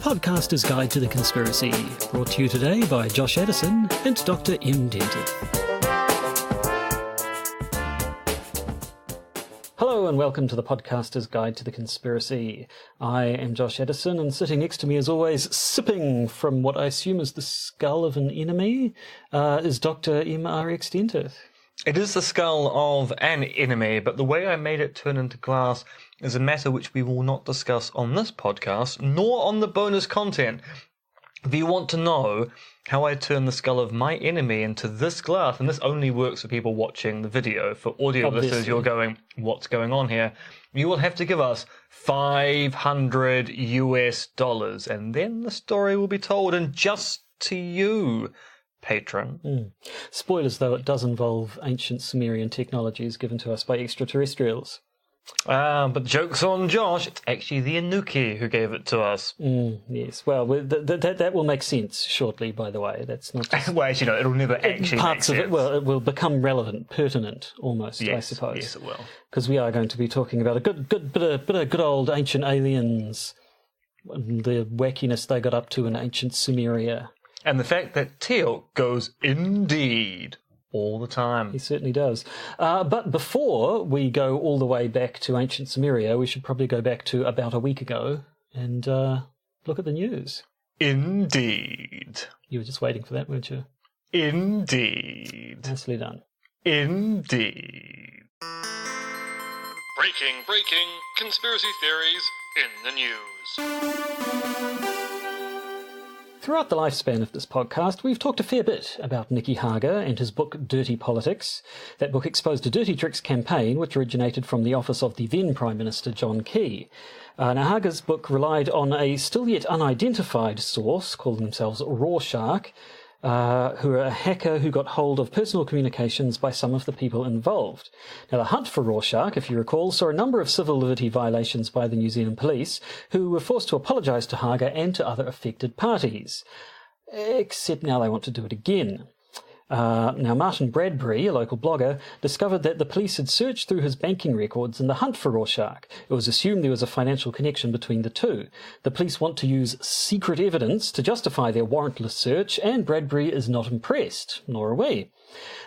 Podcaster's Guide to the Conspiracy, brought to you today by Josh Edison and Dr. M. Denton. Hello and welcome to the Podcaster's Guide to the Conspiracy. I am Josh Edison, and sitting next to me as always, sipping from what I assume is the skull of an enemy, is Dr. M.R.X. Denton. It is the skull of an enemy, but the way I made it turn into glass is a matter which we will not discuss on this podcast, nor on the bonus content. If you want to know how I turn the skull of my enemy into this glass, and this only works for people watching the video, for audio listeners you're going, what's going on here? You will have to give us $500 and then the story will be told, and just to you, patron. Spoilers, though, it does involve ancient Sumerian technologies given to us by extraterrestrials. But joke's on Josh, it's actually the Anunnaki who gave it to us. Yes, well, that will make sense shortly, by the way. That's not just... well, actually, no, it'll never actually parts make of sense. it, well, it will become relevant, pertinent, almost, yes, I suppose. Yes, it will. Because we are going to be talking about a good bit of good old ancient aliens, and the wackiness they got up to in ancient Sumeria. And the fact that Teal'c goes indeed all the time. He certainly does. But before we go all the way back to ancient Sumeria, we should probably go back to about a week ago and look at the news. Indeed. You were just waiting for that, weren't you? Indeed. Nicely done. Indeed. Breaking conspiracy theories in the news. Throughout the lifespan of this podcast, we've talked a fair bit about Nicky Hager and his book Dirty Politics. That book exposed a dirty tricks campaign which originated from the office of the then Prime Minister John Key. Now, Hager's book relied on a still yet unidentified source, calling themselves Rorschach, who are a hacker who got hold of personal communications by some of the people involved. Now, the hunt for Rorschach, if you recall, saw a number of civil liberty violations by the New Zealand police, who were forced to apologise to Hager and to other affected parties. Except now they want to do it again. Now, Martin Bradbury, a local blogger, discovered that the police had searched through his banking records in the hunt for Rorschach. It was assumed there was a financial connection between the two. The police want to use secret evidence to justify their warrantless search, and Bradbury is not impressed, nor are we.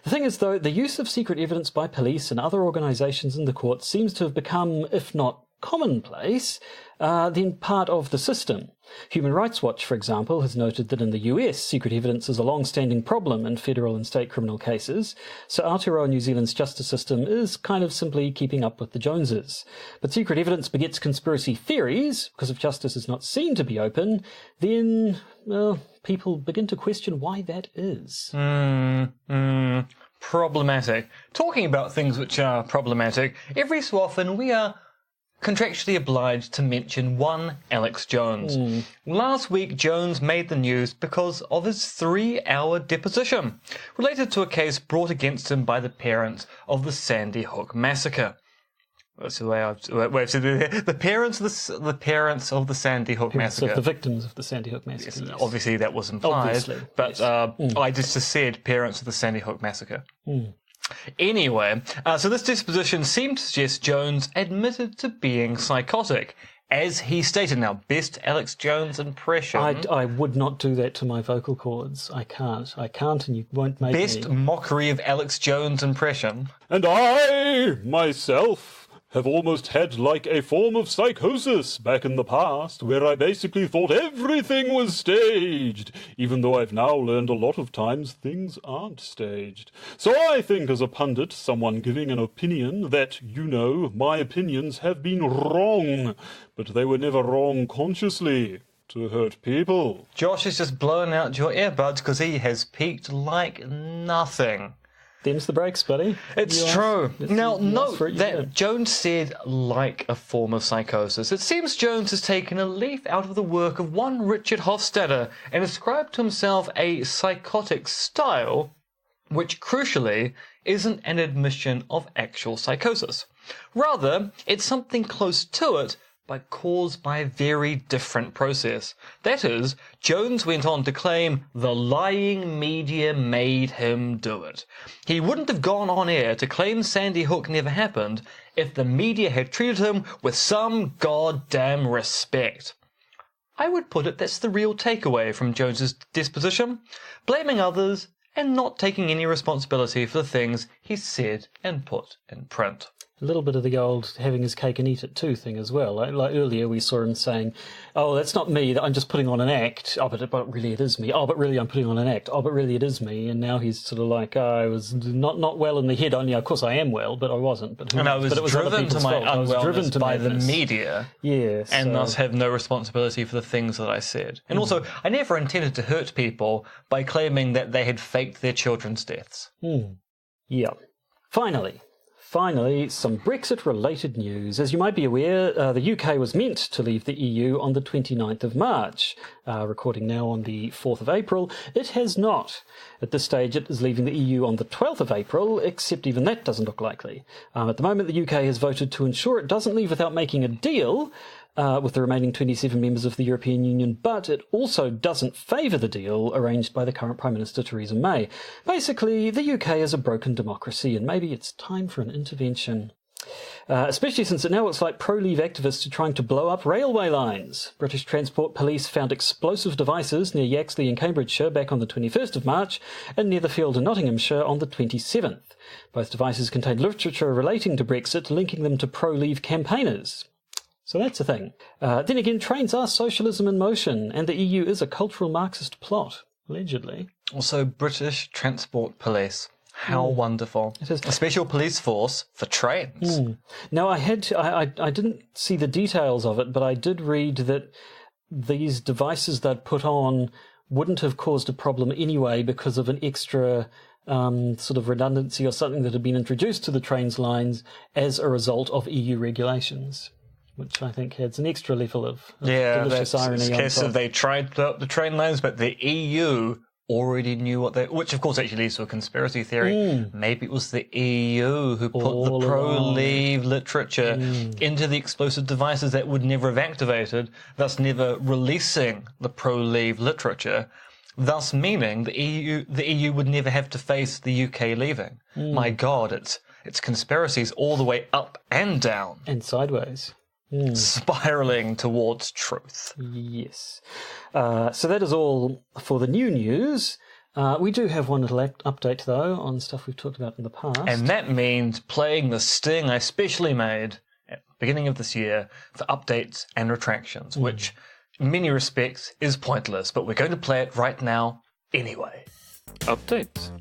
The thing is, though, the use of secret evidence by police and other organisations in the courts seems to have become, if not commonplace, then part of the system. Human Rights Watch, for example, has noted that in the US, secret evidence is a long-standing problem in federal and state criminal cases, so Aotearoa New Zealand's justice system is kind of simply keeping up with the Joneses. But secret evidence begets conspiracy theories, because if justice is not seen to be open, then, well, people begin to question why that is. Problematic. Talking about things which are problematic, every so often we are contractually obliged to mention one Alex Jones. Last week, Jones made the news because of his 3-hour deposition, related to a case brought against him by the parents of the Sandy Hook massacre. That's the way I've said it. The parents of the Sandy Hook massacre. Of the victims of the Sandy Hook massacre. Yes. Obviously, that was implied. Obviously, but yes. I just said parents of the Sandy Hook massacre. Anyway, so this disposition seemed to suggest Jones admitted to being psychotic, as he stated. Now, best Alex Jones impression. I would not do that to my vocal cords. I can't, and you won't make Best me. mockery of Alex Jones impression. And I, myself, have almost had like a form of psychosis back in the past, where I basically thought everything was staged, even though I've now learned a lot of times things aren't staged. So I think, as a pundit, someone giving an opinion, that, my opinions have been wrong, but they were never wrong consciously, to hurt people. Josh is just blowing out your earbuds because he has peaked like nothing. Them's the breaks, buddy. It's true. Now, note that Jones said like a form of psychosis. It seems Jones has taken a leaf out of the work of one Richard Hofstadter and ascribed to himself a psychotic style, which, crucially, isn't an admission of actual psychosis. Rather, it's something close to it, but caused by a very different process. That is, Jones went on to claim the lying media made him do it. He wouldn't have gone on air to claim Sandy Hook never happened if the media had treated him with some goddamn respect. I would put it that's the real takeaway from Jones's disposition, blaming others and not taking any responsibility for the things he said and put in print. A little bit of the old having his cake and eat it too thing as well. Like earlier we saw him saying, oh, that's not me, I'm just putting on an act. Oh, but really it is me. Oh, but really I'm putting on an act. Oh, but really it is me. And now he's sort of like, oh, I was not well in the head. Only, of course I am well, but I wasn't. But and I was driven to my unwellness by the media. Yes. And thus have no responsibility for the things that I said. And also, I never intended to hurt people by claiming that they had faked their children's deaths. Yeah. Finally, some Brexit-related news. As you might be aware, the UK was meant to leave the EU on the 29th of March. Recording now on the 4th of April. It has not. At this stage, it is leaving the EU on the 12th of April, except even that doesn't look likely. At the moment, the UK has voted to ensure it doesn't leave without making a deal with the remaining 27 members of the European Union, but it also doesn't favour the deal arranged by the current Prime Minister Theresa May. Basically, the UK is a broken democracy, and maybe it's time for an intervention. Especially since it now looks like pro-leave activists are trying to blow up railway lines. British Transport Police found explosive devices near Yaxley in Cambridgeshire back on the 21st of March, and Netherfield in Nottinghamshire on the 27th. Both devices contained literature relating to Brexit, linking them to pro-leave campaigners. So that's the thing. Then again, trains are socialism in motion, and the EU is a cultural Marxist plot, allegedly. Also, British Transport Police. How wonderful. It is. A special police force for trains. Now, I didn't see the details of it, but I did read that these devices they'd put on wouldn't have caused a problem anyway because of an extra sort of redundancy or something that had been introduced to the trains lines as a result of EU regulations, which I think adds an extra level of delicious irony. Yeah, that's the case of they tried to blow up the train lines, but the EU already knew what they... Which, of course, actually leads to a conspiracy theory. Maybe it was the EU who put the pro-leave literature into the explosive devices that would never have activated, thus never releasing the pro-leave literature, thus meaning the EU would never have to face the UK leaving. My God, it's conspiracies all the way up and down. And sideways. Spiralling towards truth. Yes. So that is all for the new news. We do have one little update, though, on stuff we've talked about in the past. And that means playing the sting I specially made at the beginning of this year for updates and retractions, which in many respects is pointless, but we're going to play it right now anyway. Updates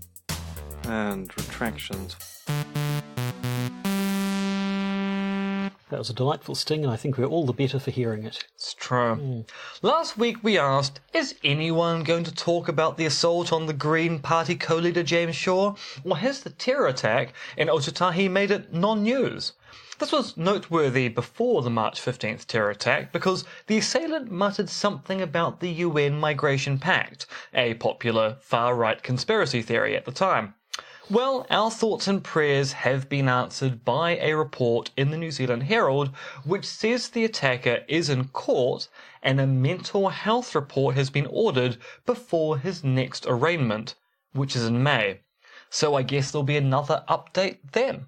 and retractions. That was a delightful sting, and I think we're all the better for hearing it. It's true. Last week we asked, is anyone going to talk about the assault on the Green Party co-leader James Shaw, or has the terror attack in Otatahi made it non-news? This was noteworthy before the March 15th terror attack because the assailant muttered something about the UN Migration Pact, a popular far-right conspiracy theory at the time. Well, our thoughts and prayers have been answered by a report in the New Zealand Herald which says the attacker is in court and a mental health report has been ordered before his next arraignment, which is in May. So I guess there'll be another update then.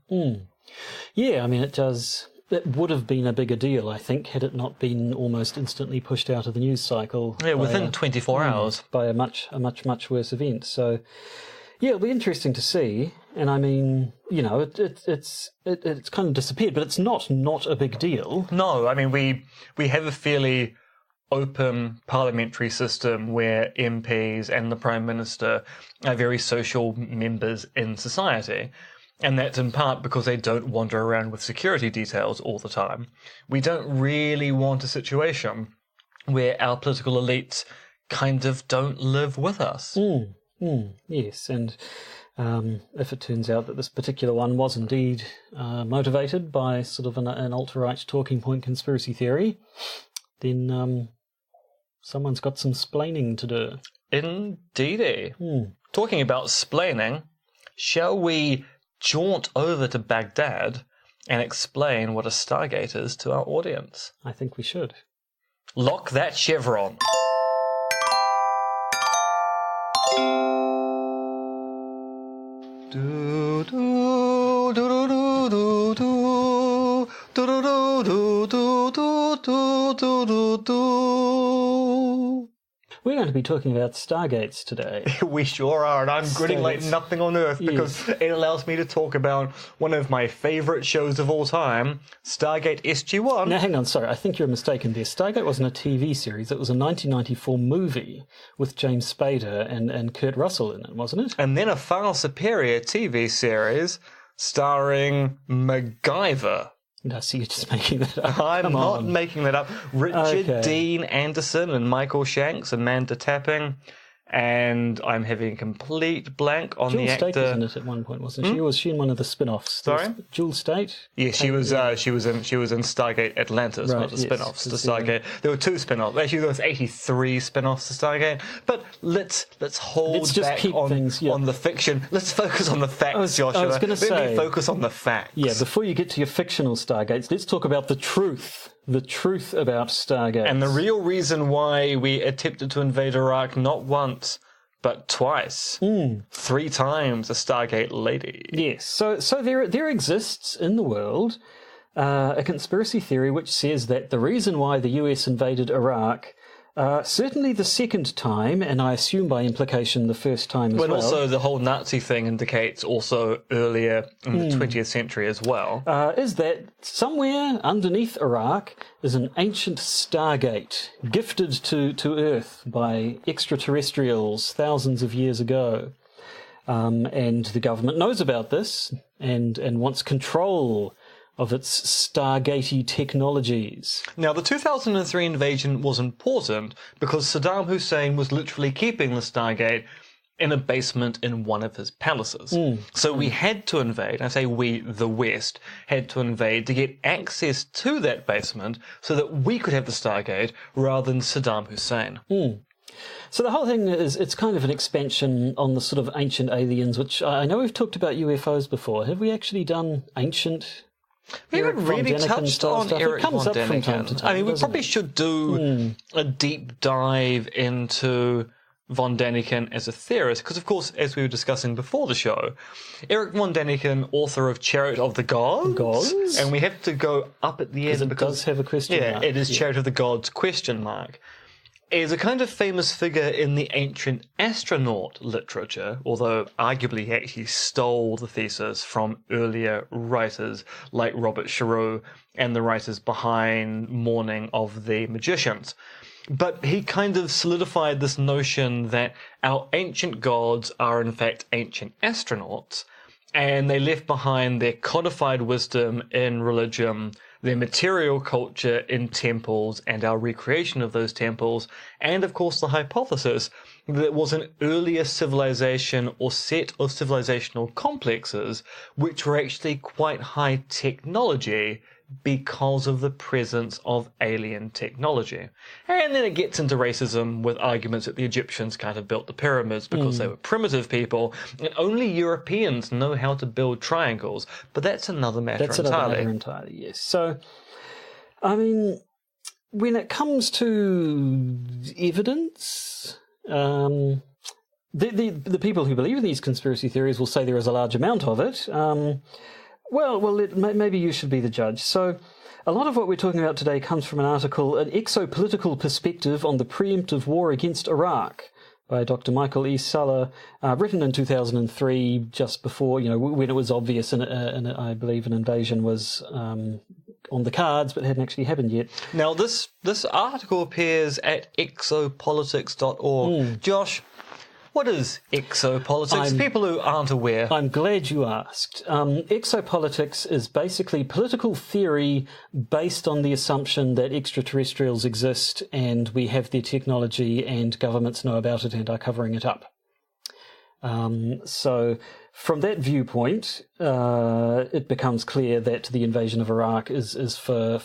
Yeah, I mean, it would have been a bigger deal, I think, had it not been almost instantly pushed out of the news cycle. Yeah, within 24 hours. By a much worse event. So... yeah, it'll be interesting to see, and I mean, you know, it's kind of disappeared, but it's not a big deal. No, I mean, we have a fairly open parliamentary system where MPs and the Prime Minister are very social members in society, and that's in part because they don't wander around with security details all the time. We don't really want a situation where our political elites kind of don't live with us. Yes, and if it turns out that this particular one was indeed motivated by sort of an alt-right talking point conspiracy theory, then someone's got some splaining to do. Indeedy. Talking about splaining, shall we jaunt over to Baghdad and explain what a Stargate is to our audience? I think we should. Lock that chevron. to be talking about Stargates today. We sure are, and I'm grinning like nothing on earth because it allows me to talk about one of my favourite shows of all time, Stargate SG-1. Now, hang on, sorry, I think you're mistaken there. Stargate wasn't a TV series, it was a 1994 movie with James Spader and Kurt Russell in it, wasn't it? And then a far superior TV series starring MacGyver. No, so you're just making that up. I'm not making that up. Richard Dean Anderson and Michael Shanks, Amanda Tapping, and I'm having a complete blank on the actor. Jules State was in it at one point, wasn't she? Was she in one of the spin-offs? Sorry? Jules State? Yeah, she was in Stargate Atlantis, one of the spin-offs to Stargate. There were 2 spin-offs. Actually, there was 83 spin-offs to Stargate. But let's hold back on the fiction. Let's focus on the facts, Joshua. I was going to say, let me focus on the facts. Yeah, before you get to your fictional Stargates, let's talk about the truth. The truth about Stargate. And the real reason why we attempted to invade Iraq not once, but twice. 3 times a Stargate lady. Yes, so there exists in the world a conspiracy theory which says that the reason why the US invaded Iraq, certainly the second time, and I assume by implication the first time as well. But also the whole Nazi thing indicates also earlier in the 20th century as well. Is that somewhere underneath Iraq is an ancient Stargate gifted to Earth by extraterrestrials thousands of years ago. And the government knows about this and wants control of its Stargatey technologies. Now, the 2003 invasion was important because Saddam Hussein was literally keeping the Stargate in a basement in one of his palaces. So we had to invade, I say we, the West, had to invade to get access to that basement so that we could have the Stargate rather than Saddam Hussein. So the whole thing it's kind of an expansion on the sort of ancient aliens, which I know we've talked about UFOs before. Have we actually done ancient... We haven't really touched on Eric von Däniken. I mean, we probably should do a deep dive into von Däniken as a theorist, because, of course, as we were discussing before the show, Eric von Däniken, author of Chariot of the Gods, and we have to go up at the end because it does have a question mark. Yeah, it is Chariot of the Gods question mark. Is a kind of famous figure in the ancient astronaut literature, although arguably he actually stole the thesis from earlier writers like Robert Scheroux and the writers behind Morning of the Magicians. But he kind of solidified this notion that our ancient gods are in fact ancient astronauts, and they left behind their codified wisdom in religion, their material culture in temples and our recreation of those temples, and of course the hypothesis that it was an earlier civilization or set of civilizational complexes which were actually quite high technology because of the presence of alien technology. And then it gets into racism with arguments that the Egyptians kind of built the pyramids because they were primitive people, and only Europeans know how to build triangles. But that's another matter entirely. Yes. So, I mean, when it comes to evidence, the people who believe in these conspiracy theories will say there is a large amount of it. Maybe you should be the judge. So, a lot of what we're talking about today comes from an article, An Exopolitical Perspective on the Preemptive War Against Iraq, by Dr. Michael E. Suller, written in 2003, just before, when it was obvious, and I believe an invasion was on the cards, but hadn't actually happened yet. Now, this article appears at exopolitics.org. Josh, what is exopolitics? People who aren't aware. I'm glad you asked. Exopolitics is basically political theory based on the assumption that extraterrestrials exist and we have their technology and governments know about it and are covering it up. So from that viewpoint, it becomes clear that the invasion of Iraq is for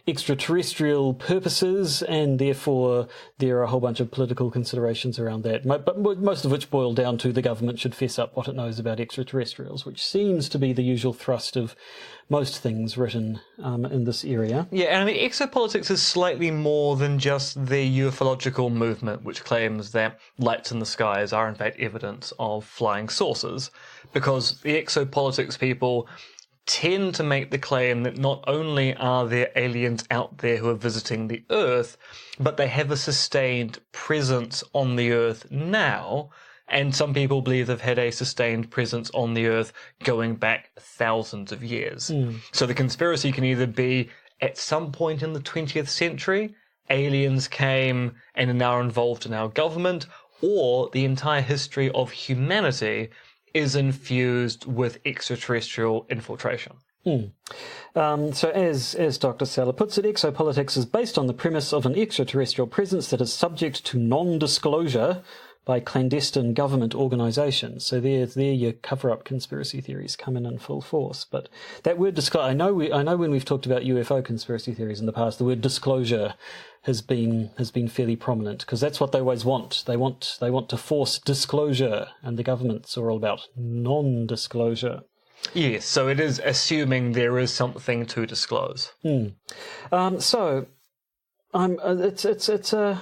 extraterrestrial purposes, and therefore there are a whole bunch of political considerations around that, but most of which boil down to the government should fess up what it knows about extraterrestrials, which seems to be the usual thrust of most things written in this area. Yeah, and I mean, exopolitics is slightly more than just the ufological movement, which claims that lights in the skies are in fact evidence of flying saucers, because the exopolitics people tend to make the claim that not only are there aliens out there who are visiting the Earth, but they have a sustained presence on the Earth now, and some people believe they've had a sustained presence on the Earth going back thousands of years. So the conspiracy can either be at some point in the 20th century, aliens came and are now involved in our government, or the entire history of humanity is infused with extraterrestrial infiltration. So as Dr. Teal'c puts it, exopolitics is based on the premise of an extraterrestrial presence that is subject to non-disclosure by clandestine government organisations. So there your cover-up conspiracy theories come in full force. But that word disclosure, I know when we've talked about UFO conspiracy theories in the past, the word disclosure has been fairly prominent, because that's what they always want. They want to force disclosure, and the governments are all about non-disclosure. Yes, so it is assuming there is something to disclose. So it's a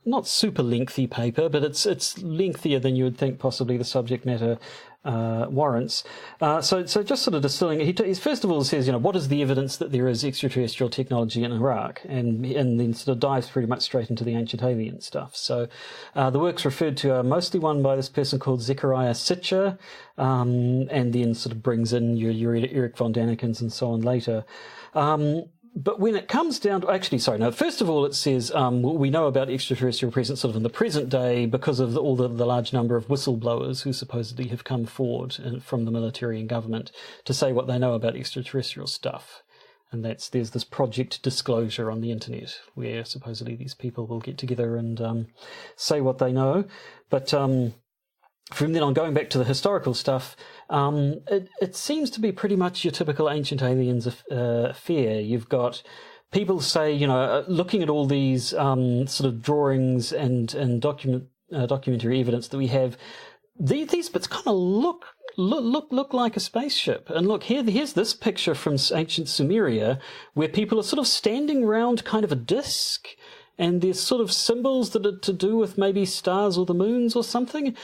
not super lengthy paper, but it's lengthier than you would think possibly the subject matter warrants. So just sort of distilling, he first of all says, what is the evidence that there is extraterrestrial technology in Iraq, and then sort of dives pretty much straight into the ancient alien stuff. So the works referred to are mostly one by this person called Zechariah Sitcher, and then sort of brings in your Eric von Daniken's and so on later. But when it comes down to... first of all, it says we know about extraterrestrial presence sort of in the present day because of all the large number of whistleblowers who supposedly have come forward from the military and government to say what they know about extraterrestrial stuff. And there's this Project Disclosure on the internet where supposedly these people will get together and say what they know. But from then on, going back to the historical stuff, it seems to be pretty much your typical Ancient Aliens affair. You've got people say, looking at all these sort of drawings and documentary evidence that we have, these bits kind of look like a spaceship. And look, here's this picture from ancient Sumeria where people are sort of standing around kind of a disc, and there's sort of symbols that are to do with maybe stars or the moons or something.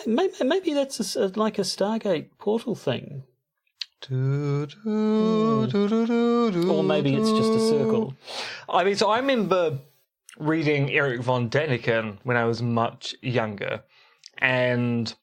Maybe that's like a Stargate portal thing. Or maybe it's just a circle. I mean, so I remember reading Eric von Daniken when I was much younger, and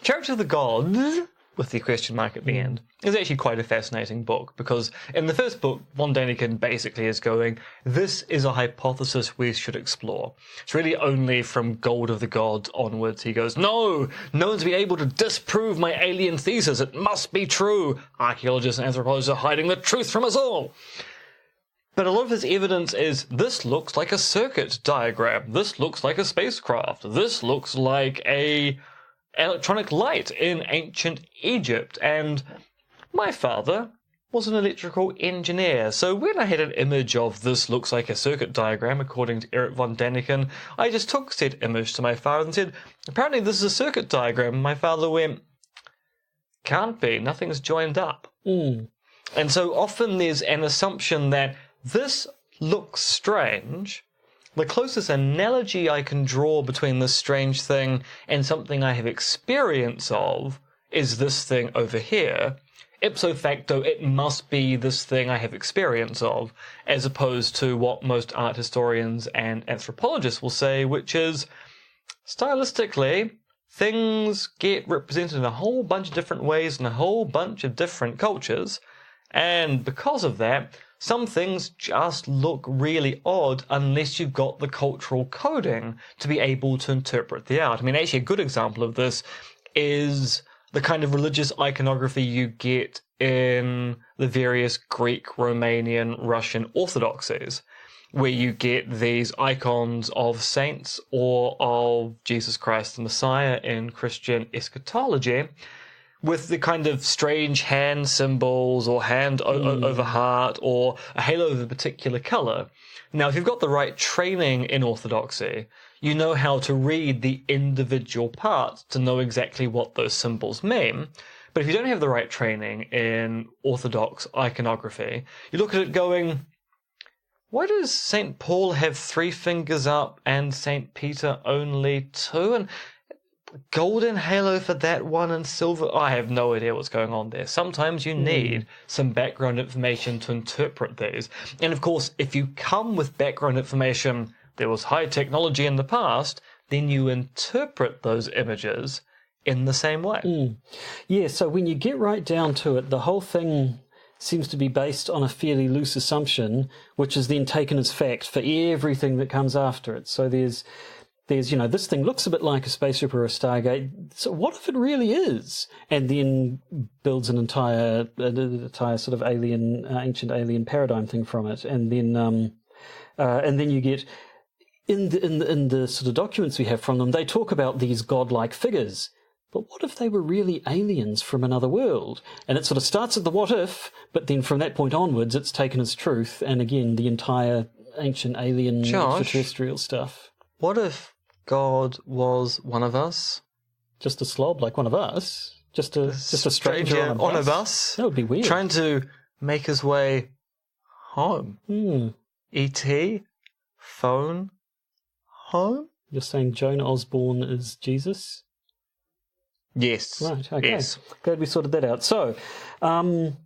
Chariots of the Gods, with the question mark at the end, is actually quite a fascinating book, because in the first book, von Daniken basically is going, this is a hypothesis we should explore. It's really only from Gold of the Gods onwards he goes, no one's been able to disprove my alien thesis, it must be true. Archaeologists and anthropologists are hiding the truth from us all. But a lot of his evidence is, this looks like a circuit diagram, this looks like a spacecraft, this looks like a electronic light in ancient Egypt, and my father was an electrical engineer, so when I had an image of this looks like a circuit diagram according to Eric von Daniken, I just took said image to my father and said, apparently this is a circuit diagram. My father went, can't be, nothing's joined up. And so often there's an assumption that this looks strange. The closest analogy I can draw between this strange thing and something I have experience of is this thing over here. Ipso facto, it must be this thing I have experience of, as opposed to what most art historians and anthropologists will say, which is, stylistically, things get represented in a whole bunch of different ways in a whole bunch of different cultures, and because of that, some things just look really odd unless you've got the cultural coding to be able to interpret the art. I mean, actually a good example of this is the kind of religious iconography you get in the various Greek, Romanian, Russian orthodoxies, where you get these icons of saints or of Jesus Christ the Messiah in Christian eschatology, with the kind of strange hand symbols or hand over heart or a halo of a particular colour. Now, if you've got the right training in orthodoxy, you know how to read the individual parts to know exactly what those symbols mean. But if you don't have the right training in orthodox iconography, you look at it going, why does St. Paul have 3 fingers up and St. Peter only 2? And golden halo for that one and silver. I have no idea what's going on there. Sometimes you need some background information to interpret these. And of course, if you come with background information, there was high technology in the past, then you interpret those images in the same way. Yeah, so when you get right down to it, the whole thing seems to be based on a fairly loose assumption, which is then taken as fact for everything that comes after it. So there's this thing looks a bit like a spaceship or a Stargate. So what if it really is? And then builds an entire sort of ancient alien paradigm thing from it. And then you get in the sort of documents we have from them, they talk about these godlike figures. But what if they were really aliens from another world? And it sort of starts at the what if, but then from that point onwards, it's taken as truth. And again, the entire ancient alien extraterrestrial stuff. What if God was one of us? Just a slob like one of us? Just a stranger on a bus? That would be weird. Trying to make his way home. E.T. Phone home? You're saying Joan Osborne is Jesus? Yes. Right, okay. Yes. Glad we sorted that out. So in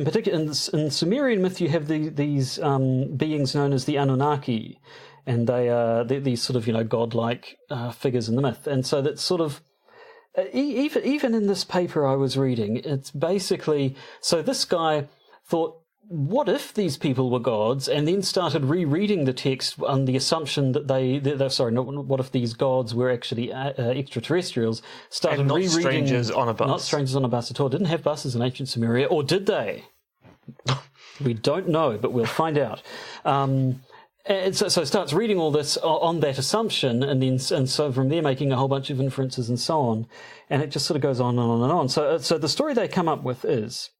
particular, in Sumerian myth, you have these beings known as the Anunnaki, and they're these sort of, godlike figures in the myth. And so that's sort of, even in this paper I was reading, it's basically, so this guy thought, what if these people were gods, and then started rereading the text on the assumption that what if these gods were actually extraterrestrials, started and not rereading... strangers on a bus. Not strangers on a bus at all. Didn't have buses in ancient Sumeria, or did they? We don't know, but we'll find out. And so starts reading all this on that assumption, and so from there making a whole bunch of inferences and so on, and it just sort of goes on and on and on. So the story they come up with is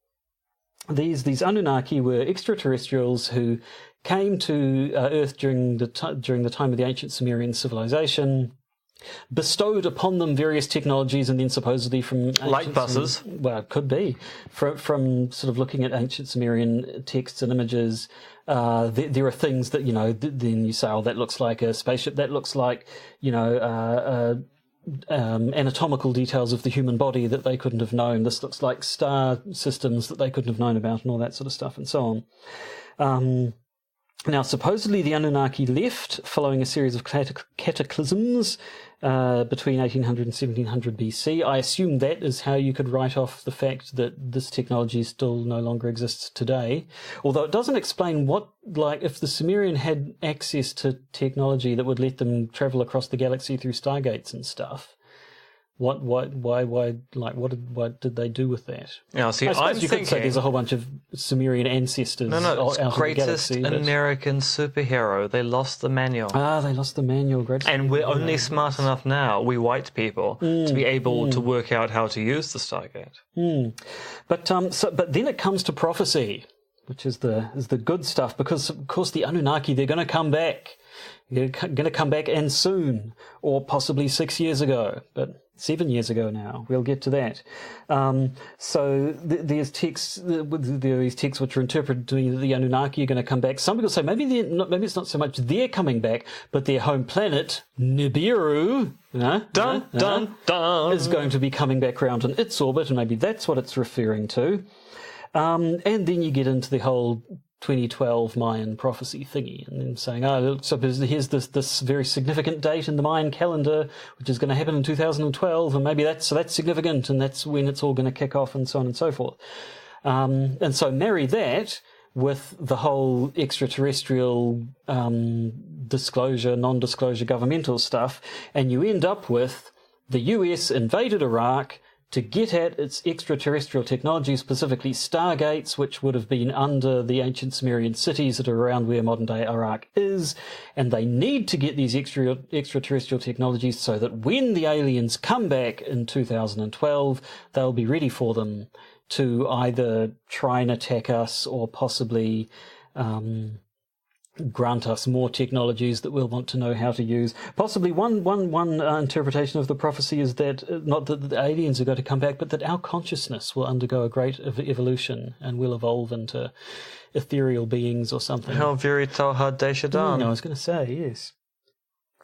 these Anunnaki were extraterrestrials who came to Earth during the time of the ancient Sumerian civilization, bestowed upon them various technologies, and then supposedly from like buses. Well, it could be from sort of looking at ancient Sumerian texts and images. There are things that then you say, oh, that looks like a spaceship. That looks like anatomical details of the human body that they couldn't have known. This looks like star systems that they couldn't have known about, and all that sort of stuff, and so on. Now, supposedly the Anunnaki left following a series of cataclysms between 1800 and 1700 BC. I assume that is how you could write off the fact that this technology still no longer exists today. Although it doesn't explain if the Sumerian had access to technology that would let them travel across the galaxy through Stargates and stuff. What did they do with that? Now, see, I suppose you could say there's a whole bunch of Sumerian ancestors out of the greatest galaxy. American superhero. They lost the manual. They lost the manual. And we're only smart enough now, we white people, to be able to work out how to use the Stargate. But then it comes to prophecy, which is the good stuff, because of course the Anunnaki, they're going to come back. They're going to come back, and soon, or possibly 6 years ago, but 7 years ago now. We'll get to that. So there's texts, these texts which are interpreted to mean that the Anunnaki are going to come back. Some people say maybe it's not so much they're coming back, but their home planet, Nibiru, is going to be coming back around in its orbit, and maybe that's what it's referring to. And then you get into the whole 2012 Mayan prophecy thingy, and then saying, so here's this very significant date in the Mayan calendar, which is going to happen in 2012, and maybe that's significant, and that's when it's all going to kick off, and so on and so forth. And so marry that with the whole extraterrestrial disclosure, non-disclosure governmental stuff, and you end up with the US invaded Iraq to get at its extraterrestrial technology, specifically Stargates, which would have been under the ancient Sumerian cities that are around where modern-day Iraq is, and they need to get these extraterrestrial technologies so that when the aliens come back in 2012, they'll be ready for them to either try and attack us or possibly grant us more technologies that we'll want to know how to use. Possibly one interpretation of the prophecy is that not that the aliens are going to come back, but that our consciousness will undergo a great evolution and will evolve into ethereal beings or something. How very Tauhad Deshadan. I was going to say, yes.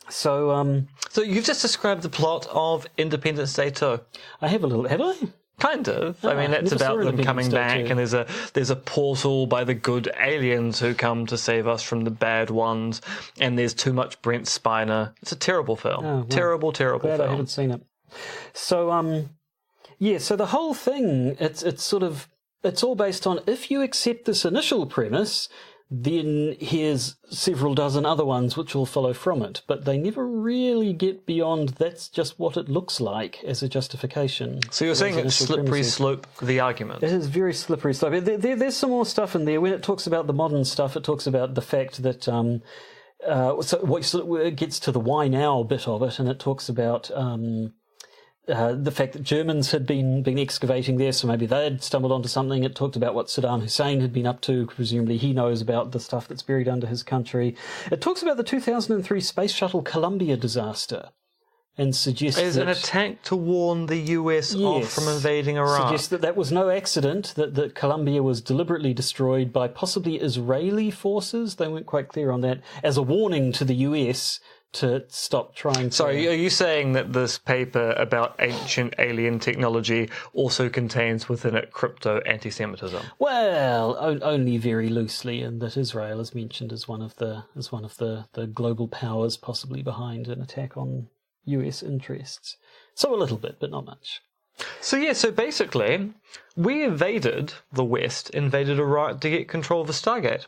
So you've just described the plot of Independence Day 2. I have a little... Have I? Kind of. I mean, it's about them coming back, and there's a portal by the good aliens who come to save us from the bad ones, and there's too much Brent Spiner. It's a terrible film. Oh, well, terrible Glad film. I haven't seen it. So, so the whole thing, it's all based on, if you accept this initial premise, then here's several dozen other ones which will follow from it. But they never really get beyond that's just what it looks like as a justification. So you're saying it's slippery slope, the argument? It is very slippery slope. There's some more stuff in there. When it talks about the modern stuff, it talks about the fact that... so it gets to the why now bit of it, and it talks about... the fact that Germans had been excavating there, so maybe they had stumbled onto something. It talked about what Saddam Hussein had been up to. Presumably he knows about the stuff that's buried under his country. It talks about the 2003 Space Shuttle Columbia disaster and suggests as an attack to warn the US off from invading Iraq. Suggests that was no accident, that Columbia was deliberately destroyed by possibly Israeli forces. They weren't quite clear on that, as a warning to the US to stop trying to... Sorry, are you saying that this paper about ancient alien technology also contains within it crypto anti-Semitism? Well, only very loosely, and that Israel is mentioned as one of the global powers possibly behind an attack on US interests. So a little bit, but not much. So basically, the West invaded Iraq to get control of the Stargate.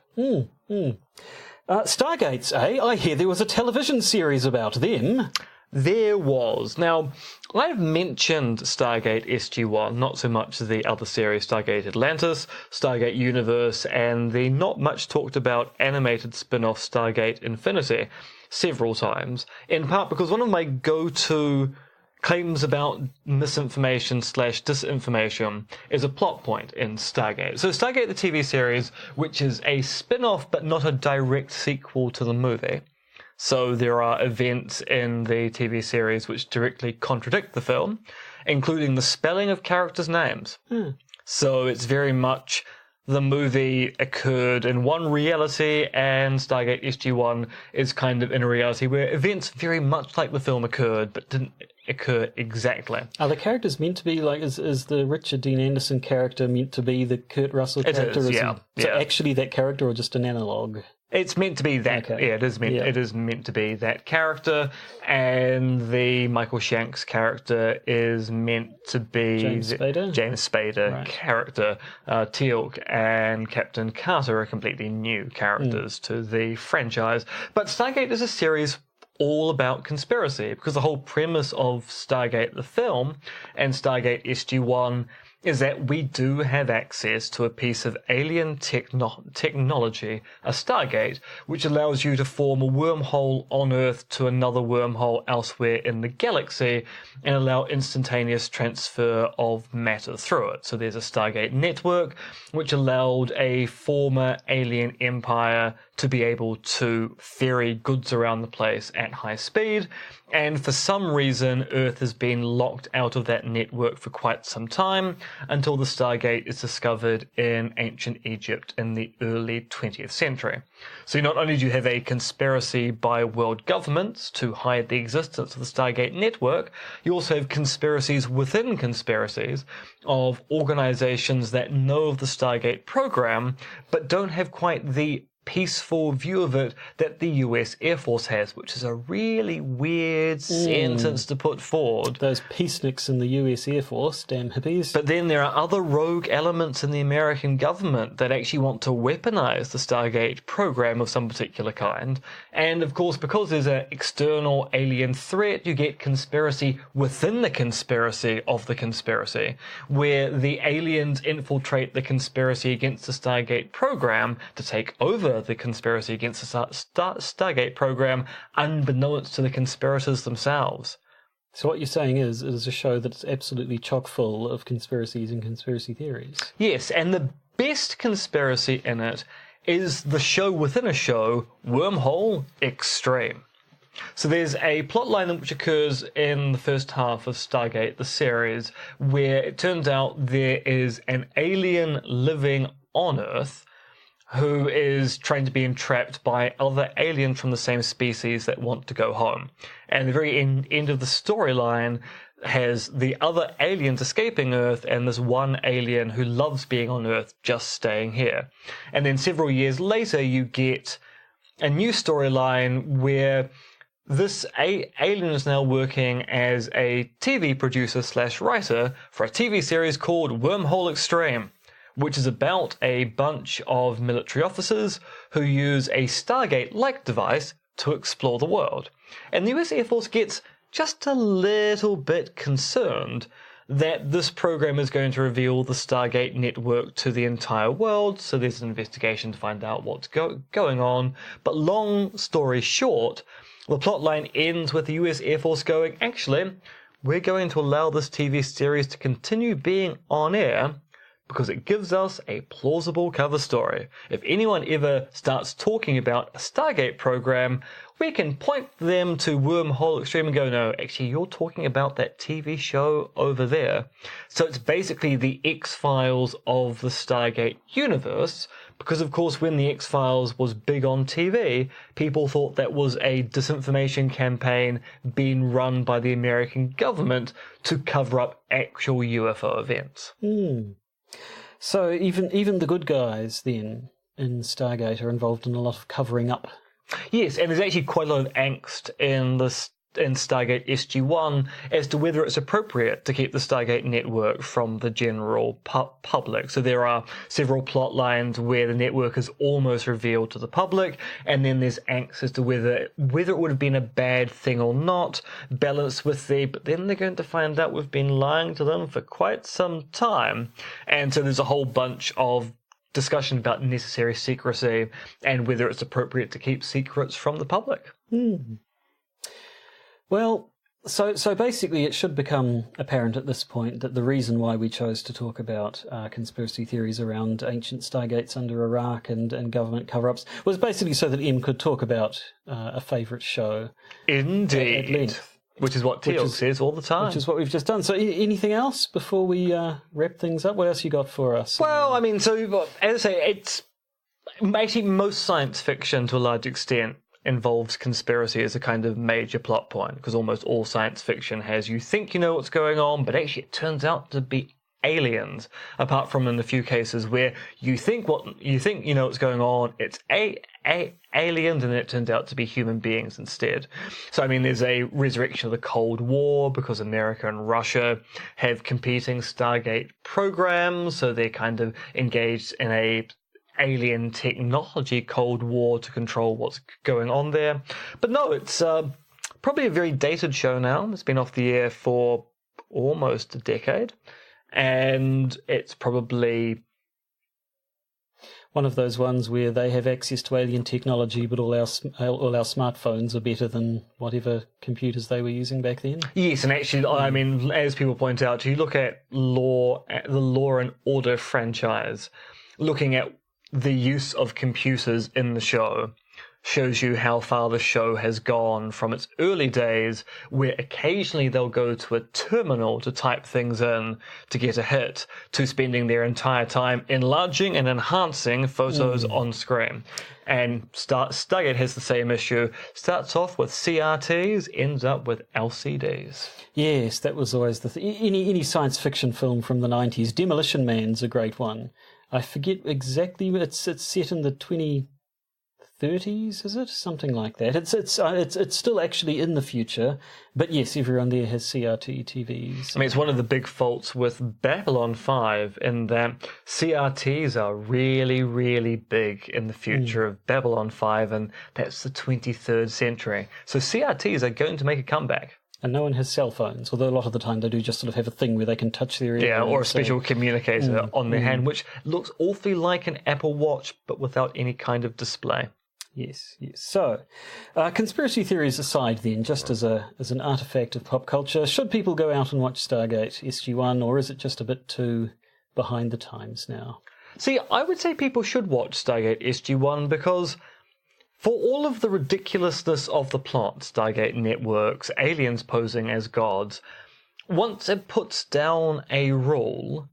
Stargates, eh? I hear there was a television series about them. There was. Now, I've mentioned Stargate SG-1, not so much the other series, Stargate Atlantis, Stargate Universe, and the not much talked about animated spin-off Stargate Infinity several times, in part because one of my go-to claims about misinformation/disinformation is a plot point in Stargate. So Stargate the TV-series, which is a spin-off but not a direct sequel to the movie. So there are events in the TV series which directly contradict the film, including the spelling of characters' names. So it's very much the movie occurred in one reality, and Stargate SG-1 is kind of in a reality where events very much like the film occurred, but didn't occur exactly. Are the characters meant to be like, is the Richard Dean Anderson character meant to be the Kurt Russell character? It is, yeah. So actually that character, or just an analogue? It's meant to be that. Okay. Yeah, it is meant to be that character, and the Michael Shanks character is meant to be James Spader right. character. Teal'c and Captain Carter are completely new characters to the franchise. But Stargate is a series all about conspiracy, because the whole premise of Stargate the film and Stargate SG-1 is that we do have access to a piece of alien technology, a Stargate, which allows you to form a wormhole on Earth to another wormhole elsewhere in the galaxy and allow instantaneous transfer of matter through it. So there's a Stargate network which allowed a former alien empire to be able to ferry goods around the place at high speed, and for some reason Earth has been locked out of that network for quite some time until the Stargate is discovered in ancient Egypt in the early 20th century. So not only do you have a conspiracy by world governments to hide the existence of the Stargate network, you also have conspiracies within conspiracies of organizations that know of the Stargate program but don't have quite the peaceful view of it that the US Air Force has, which is a really weird sentence to put forward. Those peaceniks in the US Air Force, damn hippies. But then there are other rogue elements in the American government that actually want to weaponize the Stargate program of some particular kind. And of course, because there's an external alien threat, you get conspiracy within the conspiracy of the conspiracy, where the aliens infiltrate the conspiracy against the Stargate program to take over the conspiracy against the Stargate program, unbeknownst to the conspirators themselves. So what you're saying is, it is a show that's absolutely chock full of conspiracies and conspiracy theories. Yes, and the best conspiracy in it is the show within a show, Wormhole Extreme. So there's a plotline which occurs in the first half of Stargate, the series, where it turns out there is an alien living on Earth who is trying to be entrapped by other aliens from the same species that want to go home. And the very end of the storyline has the other aliens escaping Earth and this one alien who loves being on Earth just staying here. And then several years later, you get a new storyline where this alien is now working as a TV producer / writer for a TV series called Wormhole Extreme, which is about a bunch of military officers who use a Stargate-like device to explore the world. And the US Air Force gets just a little bit concerned that this program is going to reveal the Stargate network to the entire world, so there's an investigation to find out what's going on. But long story short, the plotline ends with the US Air Force going, actually, we're going to allow this TV series to continue being on air because it gives us a plausible cover story. If anyone ever starts talking about a Stargate program, we can point them to Wormhole Extreme and go, no, actually, you're talking about that TV show over there. So it's basically the X-Files of the Stargate universe, because, of course, when the X-Files was big on TV, people thought that was a disinformation campaign being run by the American government to cover up actual UFO events. So even the good guys, then, in Stargate are involved in a lot of covering up. Yes, and there's actually quite a lot of angst in Stargate SG-1 as to whether it's appropriate to keep the Stargate network from the general public. So there are several plot lines where the network is almost revealed to the public, and then there's angst as to whether it would have been a bad thing or not, balanced with but then they're going to find out we've been lying to them for quite some time. And so there's a whole bunch of discussion about necessary secrecy and whether it's appropriate to keep secrets from the public. Well, so basically it should become apparent at this point that the reason why we chose to talk about conspiracy theories around ancient Stargates under Iraq and government cover-ups was basically so that Em could talk about a favourite show. Indeed. At length. Which is what Teal'c says all the time. Which is what we've just done. So anything else before we wrap things up? What else you got for us? Well, I mean, so as I say, it's actually most science fiction to a large extent involves conspiracy as a kind of major plot point, because almost all science fiction has you think you know what's going on, but actually it turns out to be aliens, apart from in the few cases where you think you know what's going on, it's aliens, and it turns out to be human beings instead. So, I mean, there's a resurrection of the Cold War because America and Russia have competing Stargate programs, so they're kind of engaged in a alien technology Cold War to control what's going on there. But no, it's probably a very dated show now. It's been off the air for almost a decade. And it's probably one of those ones where they have access to alien technology, but all our smartphones are better than whatever computers they were using back then. Yes, and actually, I mean, as people point out, you look at the Law and Order franchise, looking at the use of computers in the show shows you how far the show has gone from its early days, where occasionally they'll go to a terminal to type things in to get a hit, to spending their entire time enlarging and enhancing photos on screen. And Stargate has the same issue. Starts off with CRTs, ends up with LCDs. Yes, that was always the thing. Any science fiction film from the 90s. Demolition Man's a great one. I forget exactly, it's set in the 2030s, is it? Something like that. It's still actually in the future, but yes, everyone there has CRT TVs. I mean, it's one of the big faults with Babylon 5 in that CRTs are really, really big in the future of Babylon 5, and that's the 23rd century. So CRTs are going to make a comeback. And no one has cell phones, although a lot of the time they do just sort of have a thing where they can touch their ear. Yeah, or a special communicator on their hand, which looks awfully like an Apple Watch, but without any kind of display. Yes. So, conspiracy theories aside then, just as an artefact of pop culture, should people go out and watch Stargate SG-1, or is it just a bit too behind the times now? See, I would say people should watch Stargate SG-1 because for all of the ridiculousness of the plot, Stargate networks, aliens posing as gods, once it puts down a rule,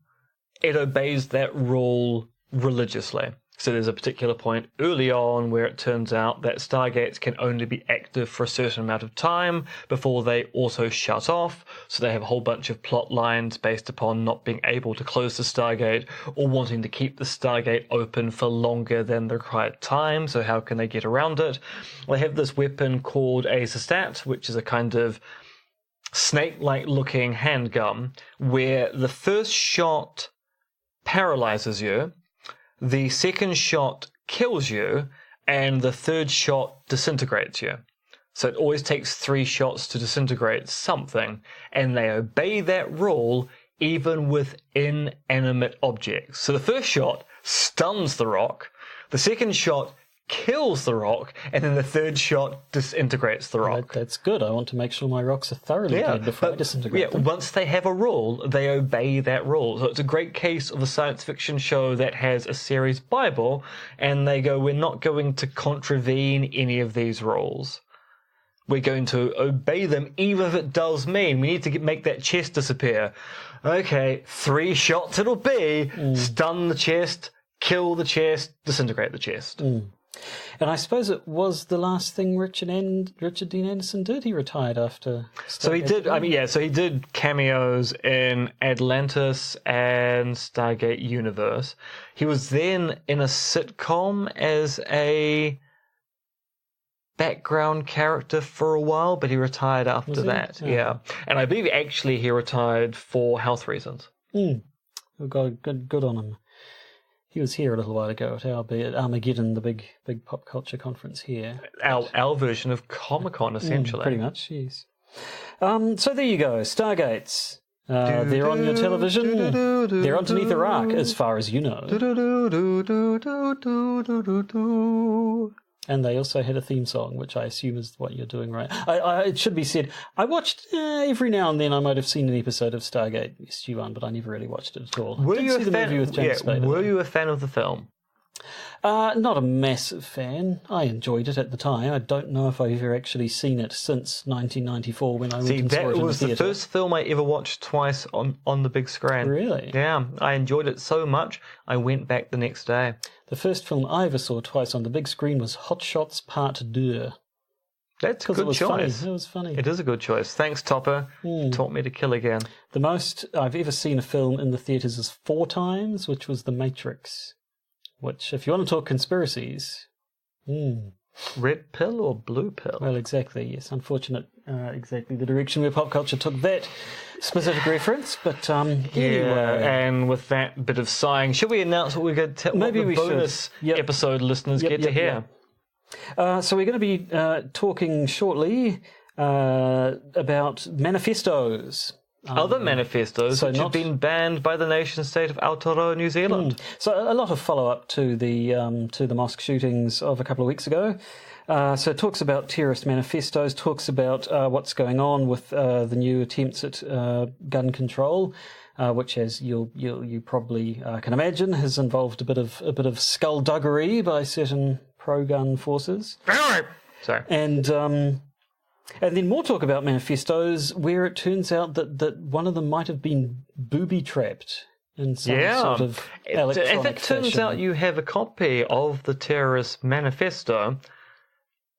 it obeys that rule religiously. So there's a particular point early on where it turns out that Stargates can only be active for a certain amount of time before they also shut off. So they have a whole bunch of plot lines based upon not being able to close the Stargate or wanting to keep the Stargate open for longer than the required time. So how can they get around it? They have this weapon called a Stat, which is a kind of snake-like looking handgun where the first shot paralyzes you, the second shot kills you, and the third shot disintegrates you. So it always takes 3 shots to disintegrate something, and they obey that rule even with inanimate objects. So the first shot stuns the rock, the second shot kills the rock, and then the third shot disintegrates the rock. That's good. I want to make sure my rocks are thoroughly dead before I disintegrate them. Once they have a rule, they obey that rule. So it's a great case of a science fiction show that has a series Bible, and they go, we're not going to contravene any of these rules. We're going to obey them, even if it does mean we need to make that chest disappear. Okay, 3 shots it'll be. Stun the chest, kill the chest, disintegrate the chest. And I suppose it was the last thing Richard Dean Anderson did. He retired after Stargate. So he did. So he did cameos in Atlantis and Stargate Universe. He was then in a sitcom as a background character for a while, but he retired after that. Oh. Yeah, and I believe actually he retired for health reasons. Oh, God, good on him. He was here a little while ago at Armageddon, the big pop culture conference here. Our version of Comic-Con, essentially. Pretty much, yes. So there you go, Stargates. They're on your television. They're underneath the rock, as far as you know. And they also had a theme song, which I assume is what you're doing, right? It should be said, I watched every now and then. I might have seen an episode of Stargate SG-1, but I never really watched it at all. Were you a fan of the film? Not a massive fan. I enjoyed it at the time. I don't know if I've ever actually seen it since 1994 when I went and saw it in the theatre. That was the first film I ever watched twice on the big screen. Really? Yeah, I enjoyed it so much, I went back the next day. The first film I ever saw twice on the big screen was Hot Shots Part 2. That's a good choice. It was funny. It is a good choice. Thanks, Topper. You taught me to kill again. The most I've ever seen a film in the theatres is 4 times, which was The Matrix. Which, if you want to talk conspiracies... Red pill or blue pill? Well, exactly, yes. Unfortunate, exactly the direction where pop culture took that specific reference, but anyway. And with that bit of sighing, should we announce what we're going to Maybe we bonus episode listeners get to hear? So we're going to be talking shortly about manifestos. Other manifestos which have been banned by the nation-state of Aotearoa, New Zealand. So a lot of follow-up to the mosque shootings of a couple of weeks ago. So it talks about terrorist manifestos, talks about what's going on with the new attempts at gun control, which, as you probably can imagine, has involved a bit of skullduggery by certain pro-gun forces. Sorry. And then more talk about manifestos where it turns out that one of them might have been booby-trapped in some sort of electronic If it turns out you have a copy of the terrorist manifesto,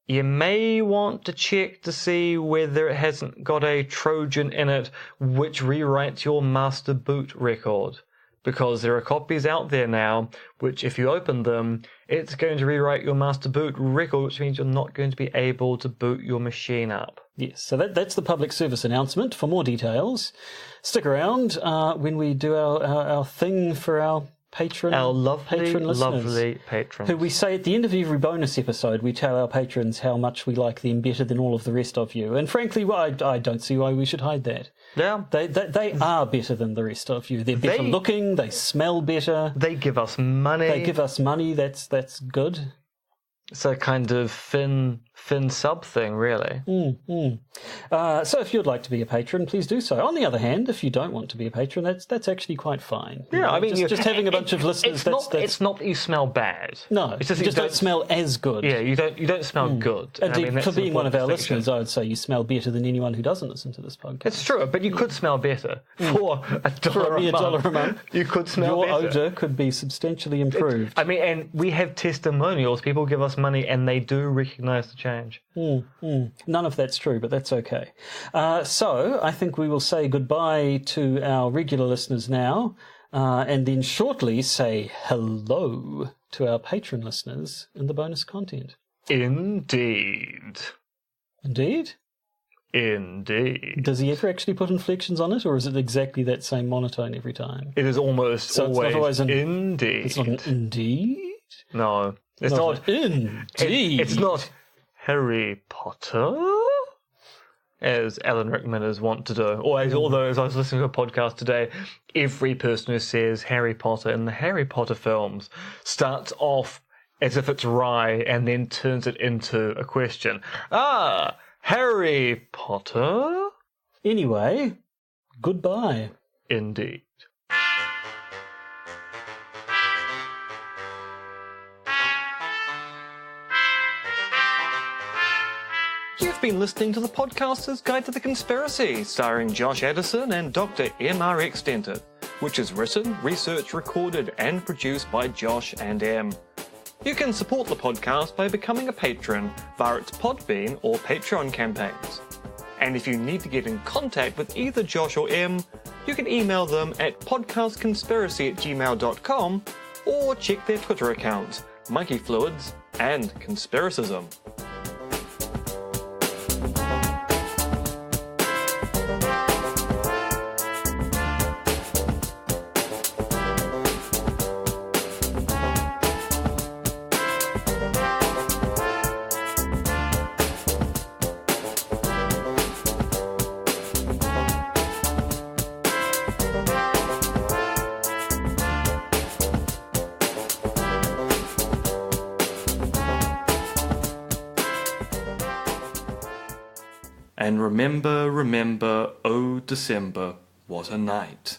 you may want to check to see whether it hasn't got a Trojan in it which rewrites your master boot record. Because there are copies out there now which, if you open them, it's going to rewrite your master boot record, which means you're not going to be able to boot your machine up. Yes, so that's the public service announcement. For more details, stick around when we do our thing for our patron lovely patrons. Who we say at the end of every bonus episode, we tell our patrons how much we like them better than all of the rest of you. And frankly, I don't see why we should hide that. Yeah. They are better than the rest of you. They're better looking, they smell better. They give us money. That's good. It's a kind of Finn fin sub thing, really. So if you'd like to be a patron, please do so. On the other hand, if you don't want to be a patron, that's actually quite fine. Yeah, I mean, just having a bunch of listeners. It's not that you smell bad. No, it's just you just don't smell as good. Yeah, you don't smell good. And for being one of our listeners, I would say you smell better than anyone who doesn't listen to this podcast. It's true, but you could smell better for $1 a month. You could smell better. Your odour could be substantially improved. I mean, and we have testimonials. People give us money, and they do recognise the change. None of that's true, but that's okay. So I think we will say goodbye to our regular listeners now, and then shortly say hello to our patron listeners in the bonus content. Indeed. Indeed? Indeed. Does he ever actually put inflections on it, or is it exactly that same monotone every time? It is almost always, it's not always indeed. It's not an indeed? No. It's not indeed. It's not Harry Potter, as Alan Rickman is wont to do. Although, as I was listening to a podcast today, every person who says Harry Potter in the Harry Potter films starts off as if it's Rye and then turns it into a question. Harry Potter? Anyway, goodbye. Indeed. You've been listening to the Podcaster's Guide to the Conspiracy, starring Josh Addison and Dr. MRX Denton, which is written, researched, recorded, and produced by Josh and M. You can support the podcast by becoming a patron via its Podbean or Patreon campaigns. And if you need to get in contact with either Josh or M, you can email them at podcastconspiracy@gmail.com or check their Twitter accounts, Monkey Fluids and Conspiracism. And remember, oh December, what a night.